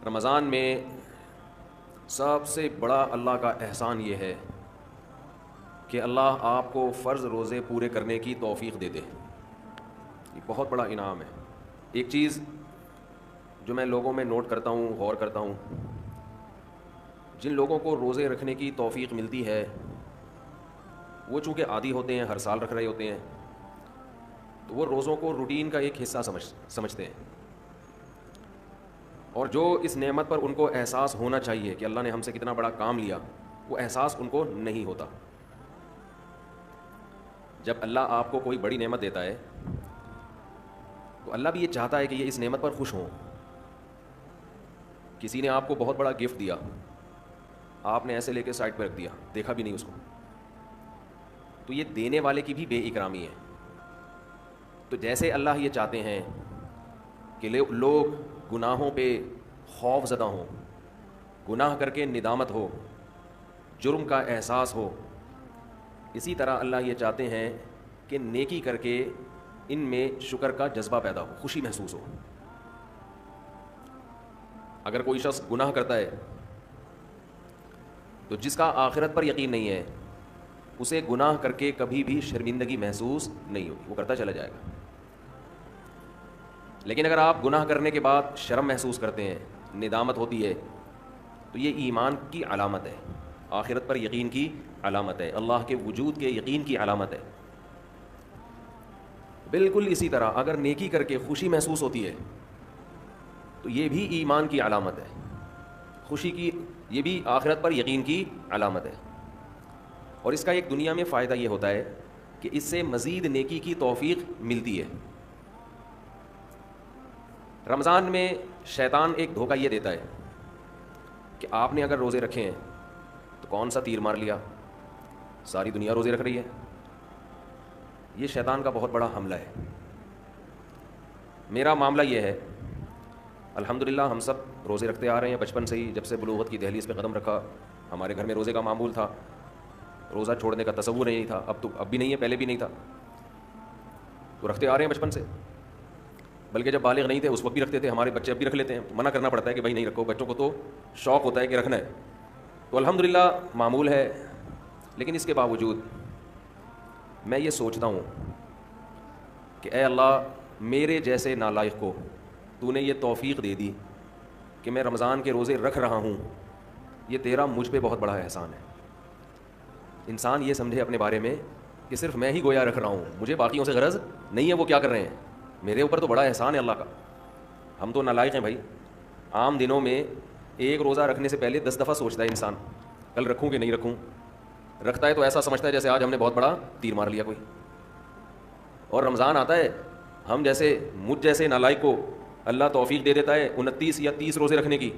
رمضان میں سب سے بڑا اللہ کا احسان یہ ہے کہ اللہ آپ کو فرض روزے پورے کرنے کی توفیق دے دے. یہ بہت بڑا انعام ہے. ایک چیز جو میں لوگوں میں نوٹ کرتا ہوں، غور کرتا ہوں، جن لوگوں کو روزے رکھنے کی توفیق ملتی ہے وہ چونکہ عادی ہوتے ہیں، ہر سال رکھ رہے ہوتے ہیں، تو وہ روزوں کو روٹین کا ایک حصہ سمجھتے ہیں. اور جو اس نعمت پر ان کو احساس ہونا چاہیے کہ اللہ نے ہم سے کتنا بڑا کام لیا، وہ احساس ان کو نہیں ہوتا. جب اللہ آپ کو کوئی بڑی نعمت دیتا ہے تو اللہ بھی یہ چاہتا ہے کہ یہ اس نعمت پر خوش ہوں. کسی نے آپ کو بہت بڑا گفٹ دیا، آپ نے ایسے لے کے سائڈ پہ رکھ دیا، دیکھا بھی نہیں اس کو، تو یہ دینے والے کی بھی بے اکرامی ہے. تو جیسے اللہ یہ چاہتے ہیں کہ لوگ گناہوں پہ خوف زدہ ہوں، گناہ کر کے ندامت ہو، جرم کا احساس ہو، اسی طرح اللہ یہ چاہتے ہیں کہ نیکی کر کے ان میں شکر کا جذبہ پیدا ہو، خوشی محسوس ہو. اگر کوئی شخص گناہ کرتا ہے تو جس کا آخرت پر یقین نہیں ہے اسے گناہ کر کے کبھی بھی شرمندگی محسوس نہیں ہوگی، وہ کرتا چلا جائے گا. لیکن اگر آپ گناہ کرنے کے بعد شرم محسوس کرتے ہیں، ندامت ہوتی ہے، تو یہ ایمان کی علامت ہے، آخرت پر یقین کی علامت ہے، اللہ کے وجود کے یقین کی علامت ہے. بالکل اسی طرح اگر نیکی کر کے خوشی محسوس ہوتی ہے تو یہ بھی ایمان کی علامت ہے، خوشی کی، یہ بھی آخرت پر یقین کی علامت ہے. اور اس کا ایک دنیا میں فائدہ یہ ہوتا ہے کہ اس سے مزید نیکی کی توفیق ملتی ہے. رمضان میں شیطان ایک دھوکہ یہ دیتا ہے کہ آپ نے اگر روزے رکھے ہیں تو کون سا تیر مار لیا، ساری دنیا روزے رکھ رہی ہے. یہ شیطان کا بہت بڑا حملہ ہے. میرا معاملہ یہ ہے، الحمدللہ ہم سب روزے رکھتے آ رہے ہیں بچپن سے ہی. جب سے بلوغت کی دہلیز پہ قدم رکھا ہمارے گھر میں روزے کا معمول تھا، روزہ چھوڑنے کا تصور نہیں تھا. اب بھی نہیں ہے، پہلے بھی نہیں تھا، تو رکھتے آ رہے ہیں بچپن سے. بلکہ جب بالغ نہیں تھے اس وقت بھی رکھتے تھے. ہمارے بچے اب بھی رکھ لیتے ہیں، منع کرنا پڑتا ہے کہ بھائی نہیں رکھو، بچوں کو تو شوق ہوتا ہے کہ رکھنا ہے. تو الحمدللہ معمول ہے. لیکن اس کے باوجود میں یہ سوچتا ہوں کہ اے اللہ، میرے جیسے نالائق کو تو نے یہ توفیق دے دی کہ میں رمضان کے روزے رکھ رہا ہوں. یہ تیرا مجھ پہ بہت بڑا احسان ہے. انسان یہ سمجھے اپنے بارے میں کہ صرف میں ہی گویا رکھ رہا ہوں، مجھے باقیوں سے غرض نہیں ہے وہ کیا کر رہے ہیں. میرے اوپر تو بڑا احسان ہے اللہ کا. ہم تو نالائق ہیں بھائی. عام دنوں میں ایک روزہ رکھنے سے پہلے 10 دفعہ سوچتا ہے انسان کل رکھوں کہ نہیں رکھوں. رکھتا ہے تو ایسا سمجھتا ہے جیسے آج ہم نے بہت بڑا تیر مار لیا کوئی. اور رمضان آتا ہے، ہم جیسے مجھ جیسے نالائق کو اللہ توفیق دے دیتا ہے 29 یا 30 روزے رکھنے کی.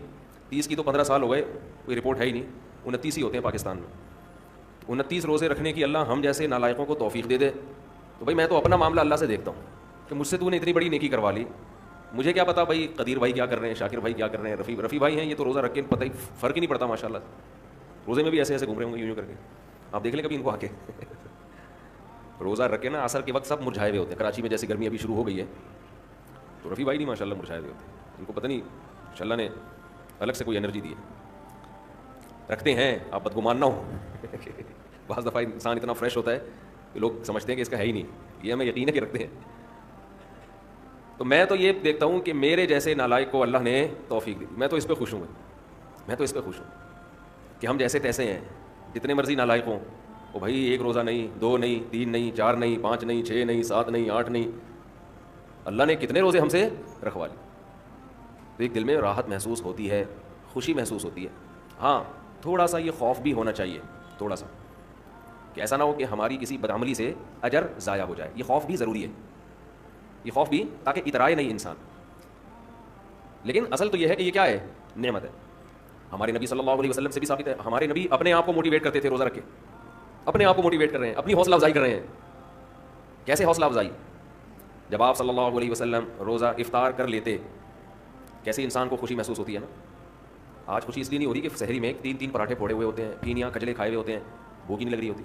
30 کی تو 15 سال ہو گئے، کوئی رپورٹ ہے ہی نہیں. 29 ہی ہوتے ہیں پاکستان میں. 29 روزے رکھنے کی اللہ ہم جیسے نالائقوں کو توفیق دے دے تو بھائی میں تو اپنا معاملہ اللہ سے دیکھتا ہوں کہ مجھ سے تو نے اتنی بڑی نیکی کروا لی. مجھے کیا پتا بھائی قدیر بھائی کیا کر رہے ہیں، شاکر بھائی کیا کر رہے ہیں، رفیع بھائی ہیں، یہ تو روزہ رکھ کے پتہ ہی فرق ہی نہیں پڑتا ماشاء اللہ. روزے میں بھی ایسے ایسے گھوم رہے ہوں گے یوں کر کے. آپ دیکھ لیں کبھی ان کو آ کے روزہ رکھے نا عصر کے وقت سب مرجھائے ہوئے ہوتے ہیں. کراچی میں جیسے گرمی ابھی شروع ہو گئی ہے تو رفیع بھائی نہیں ماشاء اللہ مرجھائے ہوئے ہوتے ہیں. ان کو پتہ نہیں ماشاء اللہ نے الگ سے کوئی انرجی دی ہے. رکھتے ہیں، آپ بدگمان نہ ہو. بعض دفعہ انسان اتنا فریش ہوتا ہے کہ لوگ سمجھتے ہیں کہ اس کا ہے ہی نہیں. یہ ہمیں یقین ہے کہ رکھتے ہیں. تو میں تو یہ دیکھتا ہوں کہ میرے جیسے نالائق کو اللہ نے توفیق دی. میں تو اس پہ خوش ہوں. میں تو اس پہ خوش ہوں کہ ہم جیسے تیسے ہیں، جتنے مرضی نالائق ہوں. وہ بھائی ایک روزہ نہیں، 2 نہیں، 3 نہیں، 4 نہیں، 5 نہیں، 6 نہیں، 7 نہیں، 8 نہیں، اللہ نے کتنے روزے ہم سے رکھوا لی. تو ایک دل میں راحت محسوس ہوتی ہے، خوشی محسوس ہوتی ہے. ہاں تھوڑا سا یہ خوف بھی ہونا چاہیے، تھوڑا سا، کہ ایسا نہ ہو کہ ہماری کسی بدعملی سے اجر ضائع ہو جائے. یہ خوف بھی ضروری ہے، یہ خوف بھی، تاکہ اترائے نہیں انسان. لیکن اصل تو یہ ہے کہ یہ کیا ہے، نعمت ہے. ہمارے نبی صلی اللہ علیہ وسلم سے بھی ثابت ہے. ہمارے نبی اپنے آپ کو موٹیویٹ کرتے تھے روزہ رکھ کے. اپنے آپ کو موٹیویٹ کر رہے ہیں، اپنی حوصلہ افزائی کر رہے ہیں. کیسے حوصلہ افزائی؟ جب آپ صلی اللہ علیہ وسلم روزہ افطار کر لیتے، کیسے انسان کو خوشی محسوس ہوتی ہے نا. آج خوشی اس لیے نہیں ہو رہی کہ سحری میں 3 پراٹھے پھوڑے ہوئے ہوتے ہیں، پینیاں کجلے کھائے ہوئے ہوتے ہیں، بھوک ہی نہیں لگ رہی ہوتی.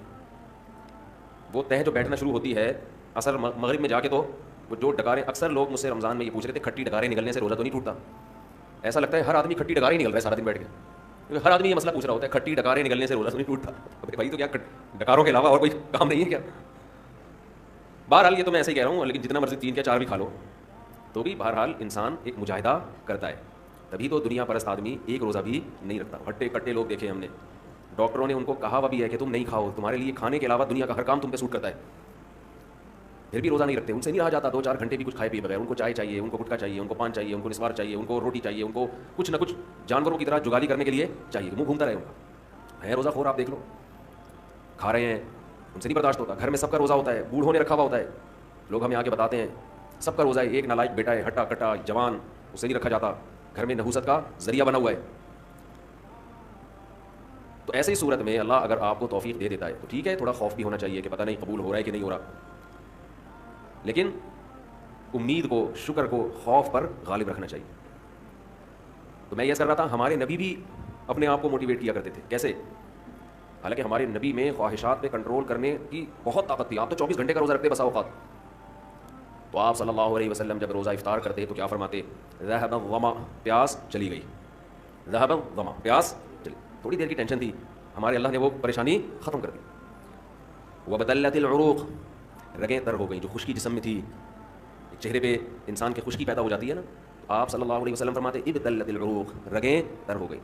وہ تہ جو بیٹھنا شروع ہوتی ہے عصر مغرب میں جا کے، تو وہ جو ڈکاریں، اکثر لوگ مجھ سے رمضان میں یہ پوچھ رہے تھے کھٹی ڈکاریں نکلنے سے روزہ تو نہیں ٹوٹتا؟ ایسا لگتا ہے ہر آدمی کھٹی ڈکارے نکل رہا ہے سارا دن بیٹھ کے, کیونکہ ہر آدمی یہ مسئلہ پوچھ رہا ہوتا ہے کھٹی ڈکارے نکلنے سے روزہ نہیں ٹوٹتا. بھائی تو کیا ڈکاروں کے علاوہ اور کوئی کام نہیں ہے کیا؟ بہرحال یہ تو میں ایسے ہی کہہ رہا ہوں, لیکن جتنا مرضی 3 یا 4 بھی کھا لو تو بھی بہرحال انسان ایک مجاہدہ کرتا ہے. تبھی تو دنیا پرست آدمی ایک روزہ بھی نہیں رکھتا. ہٹے کٹے لوگ دیکھے ہم نے, ڈاکٹروں نے ان کو کہا ہوا بھی ہے کہ تم نہیں کھاؤ, تمہارے لیے کھانے کے علاوہ دنیا کا ہر کام تم پہ سوٹ کرتا ہے, پھر بھی روزہ نہیں رکھتے. ان سے نہیں رہا جاتا 2-4 گھنٹے بھی کچھ کھائے پیے بغیر. ان کو چائے چاہیے, ان کو گٹکا چاہیے, ان کو پان چاہیے, ان کو نسوار چاہیے, ان کو روٹی چاہیے, ان کو کچھ نہ کچھ جانوروں کی طرح جگالی کرنے کے لیے چاہیے, منہ گھومتا رہے. ان کا ہے روزہ خور, آپ دیکھ لو, کھا رہے ہیں, ان سے نہیں برداشت ہوتا. گھر میں سب کا روزہ ہوتا ہے, بوڑھوں نے رکھا ہوا ہوتا ہے, لوگ ہمیں آ کے بتاتے ہیں سب کا روزہ ہے, ایک نالائق بیٹا ہے ہٹا کٹا جوان, اسے نہیں رکھا جاتا, گھر میں نحوست کا ذریعہ بنا ہوا ہے. تو ایسے ہی صورت میں اللہ اگر آپ کو توفیق دے دیتا ہے تو ٹھیک ہے, تھوڑا خوف بھی ہونا چاہیے کہ پتہ نہیں قبول ہو رہا ہے کہ نہیں ہو رہا, لیکن امید کو, شکر کو خوف پر غالب رکھنا چاہیے. تو میں یہ کر رہا تھا, ہمارے نبی بھی اپنے آپ کو موٹیویٹ کیا کرتے تھے. کیسے؟ حالانکہ ہمارے نبی میں خواہشات پہ کنٹرول کرنے کی بہت طاقت تھی. آپ تو 24 گھنٹے کا روزہ رکھتے بسا اوقات. تو آپ صلی اللہ علیہ وسلم جب روزہ افطار کرتے تو کیا فرماتے؟ ذهب الظما, پیاس چلی گئی. ذهب الظما, پیاس چلی, تھوڑی دیر کی ٹینشن تھی, ہمارے اللہ نے وہ پریشانی ختم کر دی. وبدلت العروق, رگیں تر ہو گئیں, جو خشکی جسم میں تھی, چہرے پہ انسان کی خشکی پیدا ہو جاتی ہے نا, آپ صلی اللہ علیہ وسلم فرماتے ابتلت العروق, رگیں تر ہو گئی.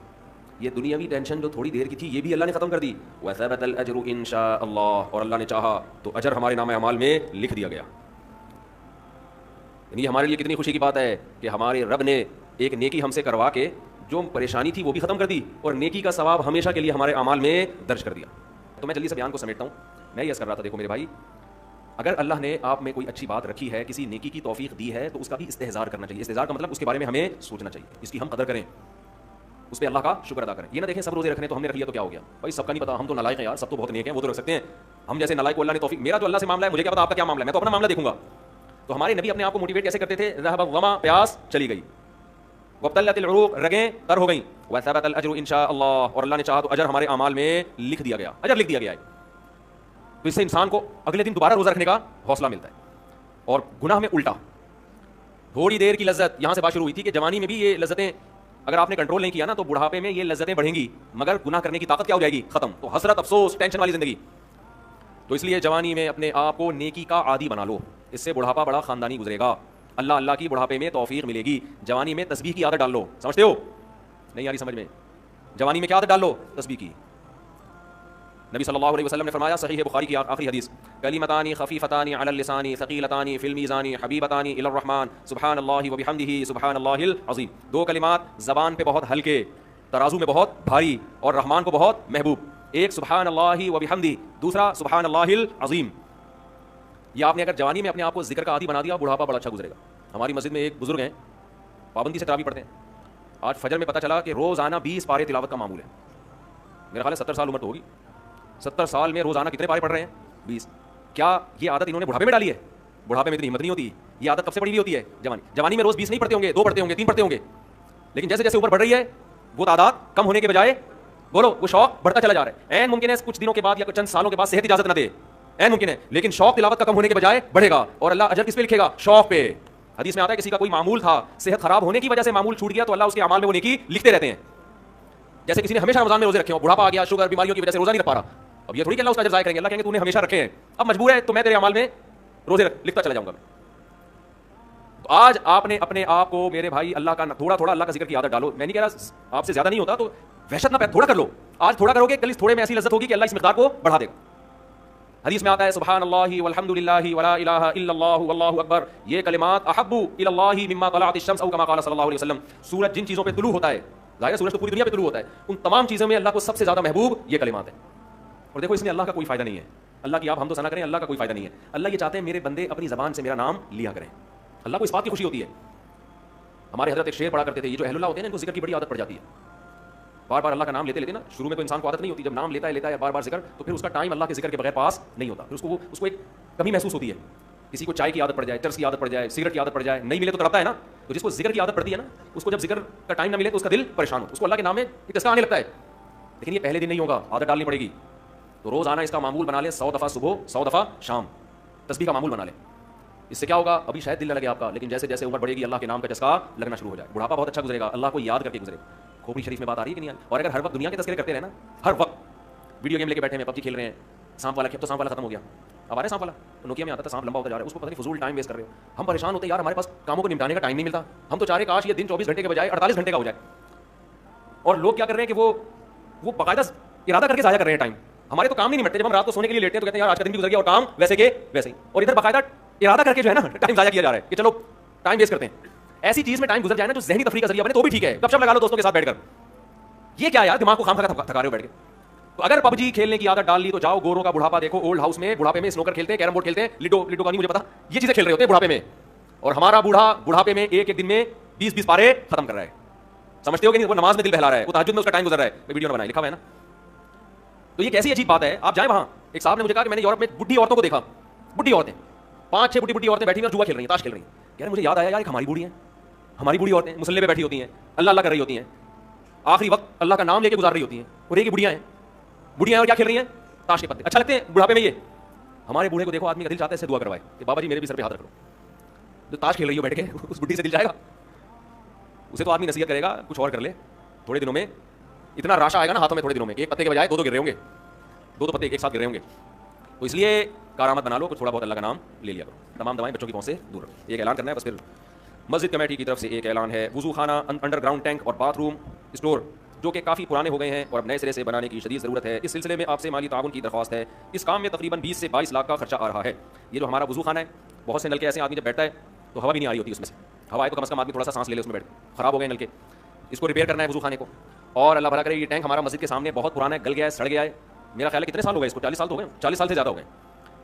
یہ دنیاوی ٹینشن جو تھوڑی دیر کی تھی یہ بھی اللہ نے ختم کر دی. وثبت الاجر ان شاء اللہ, اور اللہ نے چاہا تو اجر ہمارے نام اعمال میں لکھ دیا گیا. یعنی ہمارے لیے کتنی خوشی کی بات ہے کہ ہمارے رب نے ایک نیکی ہم سے کروا کے جو پریشانی تھی وہ بھی ختم کر دی, اور نیکی کا ثواب ہمیشہ کے لیے ہمارے اعمال میں درج کر دیا. تو میں جلدی سے بیان کو سمیٹتا ہوں. میں یہ کر رہا تھا, دیکھو میرے بھائی, اگر اللہ نے آپ میں کوئی اچھی بات رکھی ہے, کسی نیکی کی توفیق دی ہے, تو اس کا بھی استحضار کرنا چاہیے. استحضار کا مطلب اس کے بارے میں ہمیں سوچنا چاہیے, اس کی ہم قدر کریں, اس پہ اللہ کا شکر ادا کریں. یہ نہ دیکھیں سب روزے رکھنے تو ہم نے رکھ لیا تو کیا ہو گیا, بھائی سب کا نہیں پتا, ہم تو نالائق ہیں یار, سب تو بہت نیک ہیں, وہ تو رکھ سکتے ہیں, ہم جیسے نالائق کو اللہ نے توفیق, میرا تو اللہ سے معاملہ ہے, مجھے کیا پتا آپ کا کیا معاملہ ہے, میں تو اپنا معاملہ دیکھوں گا. تو ہمارے نبی اپنے آپ کو موٹیویٹ کیسے کرتے تھے؟ ذهب الظما, پیاس چلی گئی. وابتلت العروق, رگیں تر ہو گئیں. وثبت الاجر ان شاء اللہ, اور اللہ نے چاہا تو اجر ہمارے اعمال میں لکھ دیا گیا, اجر لکھ دیا گیا ہے. تو اس سے انسان کو اگلے دن دوبارہ روزہ رکھنے کا حوصلہ ملتا ہے. اور گناہ میں الٹا, تھوڑی دیر کی لذت یہاں سے بات شروع ہوئی تھی کہ جوانی میں بھی یہ لذتیں اگر آپ نے کنٹرول نہیں کیا نا تو بڑھاپے میں یہ لذتیں بڑھیں گی, مگر گناہ کرنے کی طاقت کیا ہو جائے گی؟ ختم. تو حسرت, افسوس, ٹینشن والی زندگی. تو اس لیے جوانی میں اپنے آپ کو نیکی کا عادی بنا لو, اس سے بڑھاپا بڑا خاندانی گزرے گا. اللہ اللہ کی بڑھاپے میں توفیق ملے گی. جوانی میں تسبیح کی عادت ڈال لو. سمجھتے ہو؟ نہیں آ رہی سمجھ میں؟ جوانی میں کیا عادت ڈال لو؟ تسبیح کی. نبی صلی اللہ علیہ وسلم نے فرمایا, صحیح بخاری کی آخری حدیث, کلمتان خفیفتان علی اللسان ثقیلتان فی المیزان حبیبتان الی الرحمن سبحان اللہ وبحمدہ سبحان اللہ العظیم. 2 کلمات زبان پہ بہت ہلکے, ترازو میں بہت بھاری, اور رحمان کو بہت محبوب. ایک سبحان اللہ وبحمدہ, دوسرا سبحان اللہ العظیم. یہ آپ نے اگر جوانی میں اپنے آپ کو ذکر کا عادی بنا دیا, بڑھاپا بڑا اچھا گزرے گا. ہماری مسجد میں ایک بزرگ ہیں, پابندی سے تراویح پڑھتے ہیں. آج فجر میں پتہ چلا کہ روزانہ 20 پارے تلاوت کا معمول ہے. میرا خیال ہے 70 سال عمر تو ہوگی, 70 سال میں روزانہ کتنے پارے پڑھ رہے ہیں؟ 20. کیا یہ عادت انہوں نے بڑھاپے میں ڈالی ہے؟ بڑھاپے میں اتنی ہمت نہیں ہوتی. یہ عادت کب سے پڑی ہوئی ہوتی ہے؟ جوانی میں روز 20 نہیں پڑھتے ہوں گے, 2 پڑھتے ہوں گے, 3 پڑھتے ہوں گے, لیکن جیسے جیسے اوپر بڑھ رہی ہے وہ تعداد کم ہونے کے بجائے بولو وہ شوق بڑھتا چلا جا رہا ہے. ممکن ہے کچھ دنوں کے بعد یا چند سالوں کے بعد صحت اجازت نہ دے, ممکن ہے, لیکن شوق تلاوت کا کم ہونے کے بجائے بڑھے گا, اور اللہ اجر کس پہ لکھے گا؟ شوق پہ. حدیث میں آتا ہے کسی کا کوئی معمول تھا, صحت خراب ہونے کی وجہ سے معمول چھوٹ گیا, تو اللہ اس کے اعمال میں وہ نیکی لکھتے رہتے ہیں. جیسے کسی نے ہمیشہ رمضان میں روزے رکھے ہو, بڑھاپا آ گیا, شوگر بیماریوں کی وجہ سے روزہ نہیں رکھ پا رہا, اب یہ تھوڑی کہ اللہ اس کا اجر ضائع کریں گے. اللہ کہیں گے تو نے ہمیشہ رکھے ہیں, اب مجبور ہے تو میں تیرے اعمال میں روزے لکھتا چلا جاؤں گا. تو آج آپ نے اپنے آپ کو میرے بھائی اللہ کا تھوڑا تھوڑا اللہ کا ذکر کی عادت ڈالو. میں نہیں کہہ رہا آپ سے زیادہ نہیں ہوتا تو وحشت نہ تھوڑا کر لو. آج تھوڑا کرو گے, کل اس تھوڑے میں ایسی لذت ہوگی کہ اللہ اس مقدار کو بڑھا دے گا. حدیث میں آتا ہے سبحان اللہ والحمد للہ ولا الہ الا اللہ واللہ اکبر, یہ کلمات احب الی اللہ مما طلعت الشمس او کما قال صلی اللہ علیہ وسلم. سورج جن چیزوں پہ طلوع ہوتا ہے, ظاہر سورج تو پوری دنیا پہ طلوع ہوتا ہے, ان تمام چیزوں میں اللہ کو سب سے زیادہ محبوب یہ کلمات ہیں. اور دیکھو اس میں اللہ کا کوئی فائدہ نہیں ہے, اللہ کی آپ ہم تو ثنا کریں, اللہ کا کوئی فائدہ نہیں ہے. اللہ یہ چاہتے ہیں میرے بندے اپنی زبان سے میرا نام لیا کریں. اللہ کو اس بات کی خوشی ہوتی ہے. ہمارے حضرت ایک شعر پڑھا کرتے تھے, یہ جو اہل اللہ ہوتے ہیں نا ان کو ذکر کی بڑی عادت پڑ جاتی ہے. بار بار اللہ کا نام لیتے لیتے نا, شروع میں تو انسان کو عادت نہیں ہوتی, جب نام لیتا ہے بار بار ذکر, تو پھر اس کا ٹائم اللہ کے ذکر کے بغیر پاس نہیں ہوتا. پھر اس کو ایک کمی محسوس ہوتی ہے. کسی کو چائے کی عادت پڑ جائے, چرس کی عادت پڑ جائے, سگریٹ کی عادت پڑ جائے, نہیں ملے تو تڑپتا ہے نا. تو جس کو ذکر کی عادت پڑتی ہے نا, اس کو جب ذکر کا ٹائم نہ ملے تو اس کا دل پریشان ہوتا ہے, اس کو اللہ کے نام میں ایک ٹسکا آنے لگتا ہے. لیکن یہ پہلے دن نہیں ہوگا, عادت ڈالنی پڑے گی. تو روز آنا اس کا معمول بنا لیں, 100 دفعہ صبح 100 دفعہ شام تسبیح کا معمول بنا لیں. اس سے کیا ہوگا؟ ابھی شاید دل نہ لگے آپ کا، لیکن جیسے جیسے عمر بڑھے گی اللہ کے نام کا چسکا لگنا شروع ہو جائے، بڑھاپا بہت اچھا گزرے گا، اللہ کو یاد کر کے گزرے. کھوپڑی شریف میں بات آ رہی ہے کہ نہیں آ رہی؟ اور اگر ہر وقت دنیا کے تذکرے کرتے رہے نا، ہر وقت ویڈیو گیم لے کے بیٹھے ہیں، PUBG کھیل رہے ہیں، سانپ والا تو سانپ والا ختم ہو گیا، اب آ رہا ہے سانپ والا، نوکیا میں آتا تھا سانپ لمبا ہوتا جا رہا ہے، اس کو پتہ نہیں فضول ٹائم ویسٹ کر رہے ہو. ہم پریشان ہوتے ہیں یار، ہمارے پاس کاموں کو نمٹانے کا ٹائم نہیں ملتا، ہم تو چاہ رہے کاش یہ دن 24 گھنٹے کے بجائے 48 گھنٹے کا ہو جائے. اور لوگ کیا کر رہے ہیں کہ وہ باقاعدہ ارادہ کر کے ضائع کر رہے ہیں ٹائم. ہمارے تو کام نہیں نمٹتے، جب ہم رات کو سونے کے لیے لیٹتے ہیں تو کہتے ہیں یار آج کا دن بھی گزر گیا اور کام ویسے کے ویسے ہی، اور ادھر باقاعدہ ارادہ کر کے جو ہے نا ٹائم ضائع کیا جا رہا ہے کہ چلو ٹائم ویسٹ کرتے ہیں. ایسی چیز میں ٹائم گزر جائے نا جو ذہنی تفریح کا ذریعہ بنے تو بھی ٹھیک ہے، گپ شپ لگا لو دوستوں کے ساتھ بیٹھ کر. یہ کیا یار دماغ کو خام خواہ تھکا رہے ہو بیٹھ کے. تو اگر PUBG کھیلنے کی عادت ڈال لی تو جاؤ گوروں کا بڑھاپا دیکھو، اولڈ ہاؤس میں بڑھاپے میں اسنوکر کھیلتے ہیں، کیرم بورڈ کھیلتے ہیں، لڈو کا نہیں مجھے پتا، یہ چیزیں کھیل رہے ہوتے ہیں بڑھاپے میں. اور ہمارا بوڑھا بڑھاپے میں ایک دن میں 20 پارے ختم کر رہا ہے. سمجھتے ہو کہ نہیں؟ وہ نماز میں دل بہلا رہا ہے، وہ تہجد میں اس کا ٹائم گزر رہا ہے. ویڈیو نہ بنائے، لکھا ہوا ہے نا. تو یہ کیسی عجیب بات ہے. آپ جائیں وہاں، ایک صاحب نے مجھے کہا کہ میں نے یورپ میں بڈھی عورتوں کو دیکھا، بڈھی عورتیں 5-6 بڈھی عورتیں بیٹھی ہوئی جوا کھیل رہی ہیں، تاش کھیل رہی ہیں. کہہ رہے مجھے یاد آیا یار ہماری بوڑھی ہیں، ہماری بوڑھی عورتیں مسلے پہ بیٹھی ہوتی ہیں، اللہ کر رہی ہوتی ہیں، آخری وقت اللہ کا نام لے کے گزار رہی ہوتی ہیں، اور یہ بڑھیاں ہیں اور کیا کھیل رہی ہیں؟ تاش کے پتے. اچھا لگتے ہیں بڑھاپے میں یہ. ہمارے بوڑھے کو دیکھو، آدمی کا دل چاہتا ہے اس سے دعا کروائے کہ بابا جی میرے بھی سر پہ ہاتھ رکھ لو. جو تاش کھیل رہی ہو بیٹھ کے اس بڈھی سے دل جائے گا؟ اسے تو آدمی نصیحت کرے گا کچھ اور کر لے. تھوڑے دنوں میں اتنا راشا آئے گا نا ہاتھوں میں، تھوڑے دنوں میں ایک پتے کے بجائے 2 گر رہے ہوں گے، 2 پتے ایک ساتھ گر رہے ہوں گے. تو اس لیے کارآمد بنا لو، کچھ تھوڑا بہت اللہ کا نام لے لیا کرو. تمام دوائیں بچوں کی پہنچ سے دور رکھو. ایک اعلان کرنا ہے بس. پھر مسجد کمیٹی کی طرف سے ایک اعلان ہے. وضو خانہ، انڈر گراؤنڈ ٹینک اور باتھ روم اسٹور جو کہ کافی پرانے ہو گئے ہیں اور اب نئے سرے سے بنانے کی شدید ضرورت ہے. اس سلسلے میں آپ سے مالی تعاون کی درخواست ہے. اس کام میں تقریباً 20 سے 22 لاکھ کا خرچہ آ رہا ہے. یہ جو ہمارا وضو خانہ ہے، بہت سے نلکے ایسے آدمی جب بیٹھتا ہے تو ہوا بھی نہیں آ رہی ہوتی اس میں سے. ہوا ہے تو کم از کم آدمی تھوڑا سا سانس لے لے اس میں بیٹھ. خراب ہو گئے نلکے، اس کو ریپیئر کرنا ہے وضو خانے کو. اور اللہ بھلا کرے یہ ٹینک ہمارا مسجد کے سامنے بہت پرانا ہے، گل گیا ہے، سڑ گیا ہے. میرا خیال ہے کتنے سال ہو گئے اس کو؟ 40 سال تو ہو گئے، 40 سال سے زیادہ ہو گئے.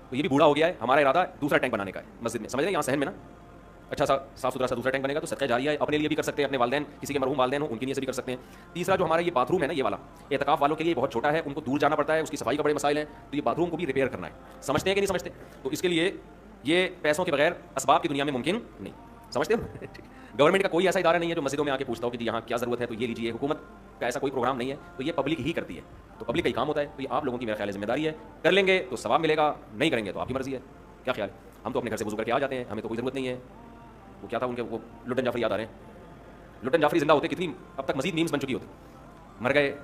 تو یہ بھی بوڑھا ہو گیا ہے. ہمارا ارادہ دوسرا ٹینک بنانے کا ہے مسجد میں، سمجھ رہے ہیں؟ یہاں صحن میں نا اچھا سا صاف ستھرا سا دوسرا ٹینک بنے گا تو صدقہ جاریہ ہے. اپنے لیے بھی کر سکتے ہیں، اپنے والدین کسی کے مرحوم والدین ہوں ان کے لیے سے بھی کر سکتے ہیں. تیسرا جو ہمارا یہ باتھ روم ہے نا، یہ والا اعتکاف والوں کے لیے بہت چھوٹا ہے، ان کو دور جانا پڑتا ہے، اس کی صفائی کا بڑے مسائل ہیں. تو یہ باتھ روم کو بھی ریپیئر کرنا ہے. سمجھتے ہیں کہ نہیں سمجھتے؟ تو اس کے لیے یہ پیسوں کے بغیر اسباب کی دنیا میں ممکن نہیں. سمجھتے ہو؟ گورنمنٹ کا کوئی ایسا ادارہ نہیں ہے جو مسجدوں میں آ کے پوچھتا ہو کہ یہاں کیا ضرورت ہے تو یہ لیجیے. حکومت کا ایسا کوئی پروگرام نہیں ہے. تو یہ پبلک ہی کرتی ہے، تو پبلک کا ہی کام ہوتا ہے. تو یہ آپ لوگوں کی میرا خیال ہے ذمہ داری ہے. کر لیں گے تو ثواب ملے گا، نہیں کریں گے تو آپ کی مرضی ہے. کیا خیال ہے؟ ہم تو اپنے گھر سے وضو کر کے آ جاتے ہیں، ہمیں تو کوئی ضرورت نہیں ہے. وہ کیا تھا ان کے، وہ لٹن جعفری یاد آ رہے ہیں. لٹن جعفری زندہ ہوتے کتنی اب تک مزید میمز بن چکی ہوتی. مر گئے،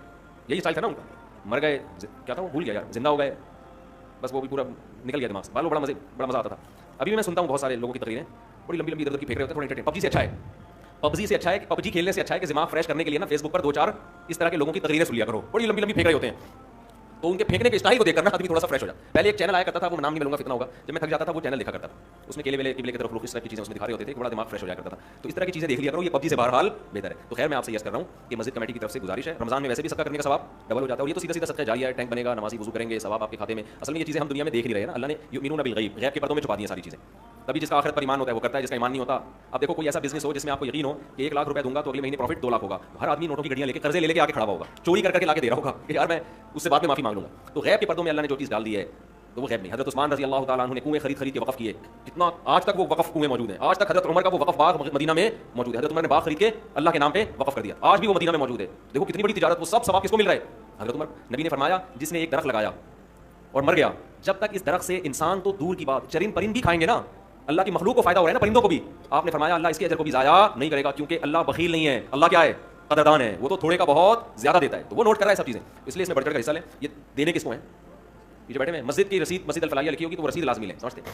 یہی اسٹائل تھا نا ان کا. مر گئے، کیا تھا وہ بھول گیا یار. زندہ ہو گئے، بس وہ بھی پورا نکل گیا دماغ سے. بڑا مزہ آتا تھا. ابھی بھی میں سنتا ہوں بہت سارے لوگوں کی تقریریں بڑی لمبی ادھر کی پھینک رہے ہوتے ہیں. تھوڑا PUBG سے اچھا ہے، PUBG کھیلنے سے اچھا ہے کہ دماغ فریش کرنے کے لیے نا فیس بک پر 2-4 اس طرح کے لوگوں کی تقریریں سن لیا کرو. بڑی لمبی پھینک رہے ہوتے ہیں، تو ان کے پھینکنے کے اسٹائل کو دیکھ کر نا آدمی تھوڑا سا فریش ہو جاتا. پہلے ایک چینل آیا کرتا تھا، وہ نام نہیں ملوں گا فتنہ ہوگا. جب میں تھک جاتا تھا وہ چینل دیکھا کرتا تھا، اس میں کیلے ویلے قبلے کی طرف رخ اس طرح کی چیزیں اس میں دکھا رہے ہوتے تھے، بڑا دماغ فریش ہو جایا کرتا تھا. تو اس طرح کی چیزیں دیکھ لیا کرو. یہ PUBG سے بہرحال بہتر ہے. تو خیر میں آپ سے یہ کر رہا ہوں کہ مسجد کمیٹی کی طرف سے گزارش ہے، رمضان میں ویسے بھی صدقہ کرنے کا ثواب ڈبل ہو جاتا ہے. اور یہ تو سیدھا صدقہ جاریہ ہے. ٹینک بنے گا، نمازی وضو کریں گے، ثواب آپ کے کھاتے میں. اصل میں یہ چیزیں ہم دنیا میں دیکھ نہیں رہے ہیں نا. اللہ نے یؤمنون بالغیب، غیب کے پردوں میں چھپا دی ہیں ساری چیزیں. تبھی جس کا آخرت پر ایمان ہوتا ہے وہ کرتا ہے، جس کا ایمان نہیں ہوتا. اب دیکھو کوئی ایسا بزنس ہو جس میں آپ کو یقین ہو کہ 1 لاکھ روپے دوں گا تو اگلے مہینے پروفٹ 2 لاکھ ہوگا. ہر آدمی نوٹوں کی گڈیاں لے کے قرضے لے کے آگے کھڑا ہوگا، چوری کر کے لا کے دے رہا ہوگا کہ یار میں اس سے بعد میں معافی مانگ لوں گا. تو غیب کے پردوں میں اللہ نے جو چیز ڈال دی ہے تو وہ غیب نہیں. حضرت عثمان رضی اللہ تعالیٰ عنہ نے کنویں خرید کے وقف کیے. کتنا آج تک وہ وقف کنویں موجود ہیں. آج تک حضرت عمر کا وہ وقف باغ مدینہ میں موجود ہے. حضرت عمر نے باغ خرید کے اللہ کے نام پہ وقف کر دیا، آج بھی وہ مدینہ میں موجود ہے. دیکھو کتنی بڑی تجارت. وہ سب ثواب کس کو مل رہا ہے؟ حضرت عمر. نبی نے فرمایا جس نے ایک درخت لگایا اور مر گیا، جب تک اس درخت سے انسان تو دور کی بات چرند پرند بھی کھائیں گے نا، اللہ کی مخلوق کو فائدہ ہو رہا ہے نا، پرندوں کو بھی. آپ نے فرمایا اللہ اس کے اجر کو بھی ضائع نہیں کرے گا، کیونکہ اللہ بخیل نہیں ہے، اللہ کیا ہے؟ قدردان ہے. وہ تو تھوڑے کا بہت زیادہ دیتا ہے. تو وہ نوٹ کر رہا ہے سب چیزیں، اس لیے اس میں بڑھ چڑھ کر حصہ لیں. یہ دینے کس کو ہیں؟ پیچھے بیٹھے میں مسجد کی رسید مسجد الفلاحیہ لکھی ہوگی تو وہ رسید لازمی لیں. سمجھتے ہیں؟